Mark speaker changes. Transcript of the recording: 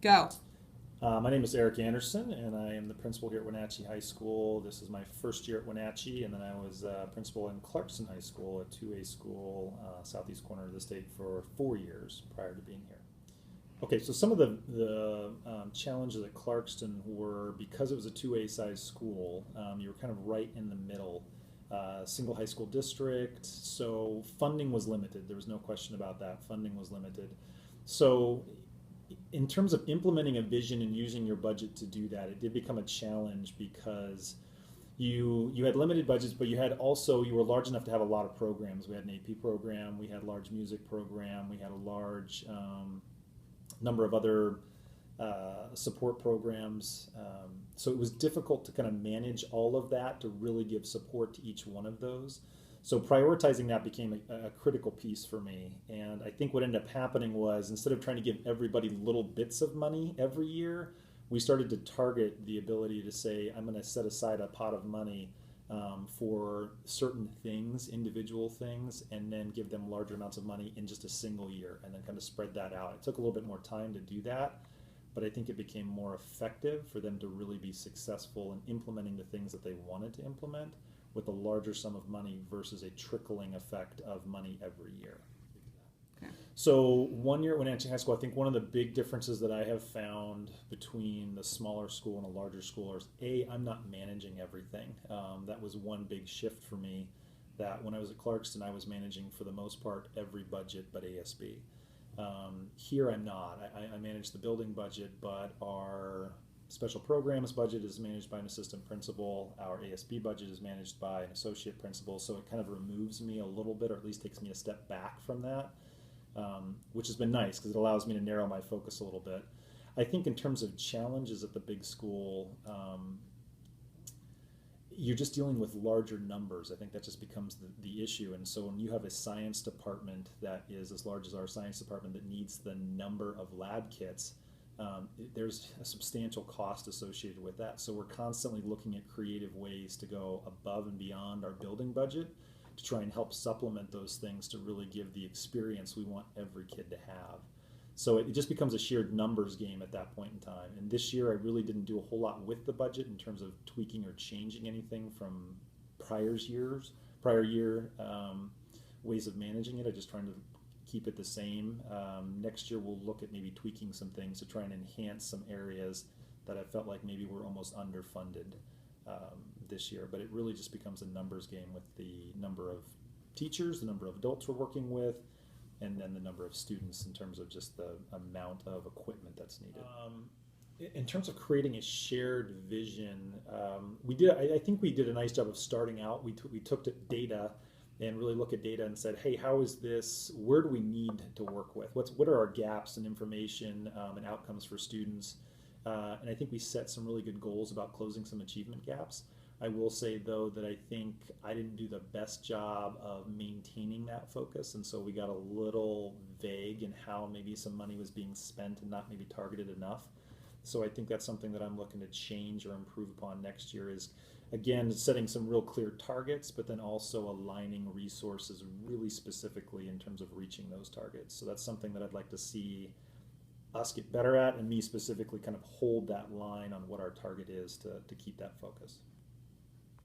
Speaker 1: Go.
Speaker 2: My name is Eric Anderson, and I am the principal here at Wenatchee High School. This is my first year at Wenatchee, and then I was principal in Clarkston High School, a 2A school, southeast corner of the state, for 4 years prior to being here. Okay, so some of the challenges at Clarkston were because it was a 2A size school, you were kind of right in the middle, single high school district, so funding was limited. There was no question about that. Funding was limited. So in terms of implementing a vision and using your budget to do that, it did become a challenge because you had limited budgets, but you were large enough to have a lot of programs. We had an AP program, we had a large music program, we had a large number of other support programs. So it was difficult to kind of manage all of that to really give support to each one of those. So prioritizing that became a critical piece for me. And I think what ended up happening was instead of trying to give everybody little bits of money every year, we started to target the ability to say, I'm going to set aside a pot of money for certain things, individual things, and then give them larger amounts of money in just a single year and then kind of spread that out. It took a little bit more time to do that, but I think it became more effective for them to really be successful in implementing the things that they wanted to implement with a larger sum of money versus a trickling effect of money every year.
Speaker 1: Okay.
Speaker 2: So 1 year at Wenatchee High School, I think one of the big differences that I have found between the smaller school and a larger school is I'm not managing everything. That was one big shift for me. That when I was at Clarkston, I was managing for the most part every budget but ASB. Here I'm not. I manage the building budget, but our special programs budget is managed by an assistant principal. Our ASB budget is managed by an associate principal. So it kind of removes me a little bit, or at least takes me a step back from that, which has been nice because it allows me to narrow my focus a little bit. I think in terms of challenges at the big school, you're just dealing with larger numbers. I think that just becomes the issue. And so when you have a science department that is as large as our science department that needs the number of lab kits, there's a substantial cost associated with that. So we're constantly looking at creative ways to go above and beyond our building budget to try and help supplement those things to really give the experience we want every kid to have. So it just becomes a sheer numbers game at that point in time. And this year, I really didn't do a whole lot with the budget in terms of tweaking or changing anything from prior year ways of managing it. I just trying to keep it the same. Next year, we'll look at maybe tweaking some things to try and enhance some areas that I felt like maybe were almost underfunded this year. But it really just becomes a numbers game with the number of teachers, the number of adults we're working with, and then the number of students in terms of just the amount of equipment that's needed. In terms of creating a shared vision, we did. I think we did a nice job of starting out. We took data and really look at data and said, hey, how is this? Where do we need to work with? What are our gaps in information and outcomes for students? And I think we set some really good goals about closing some achievement gaps. I will say though that I think I didn't do the best job of maintaining that focus, and so we got a little vague in how maybe some money was being spent and not maybe targeted enough. So I think that's something that I'm looking to change or improve upon next year is again setting some real clear targets, but then also aligning resources really specifically in terms of reaching those targets. So that's something that I'd like to see us get better at, and me specifically kind of hold that line on what our target is to keep that focus.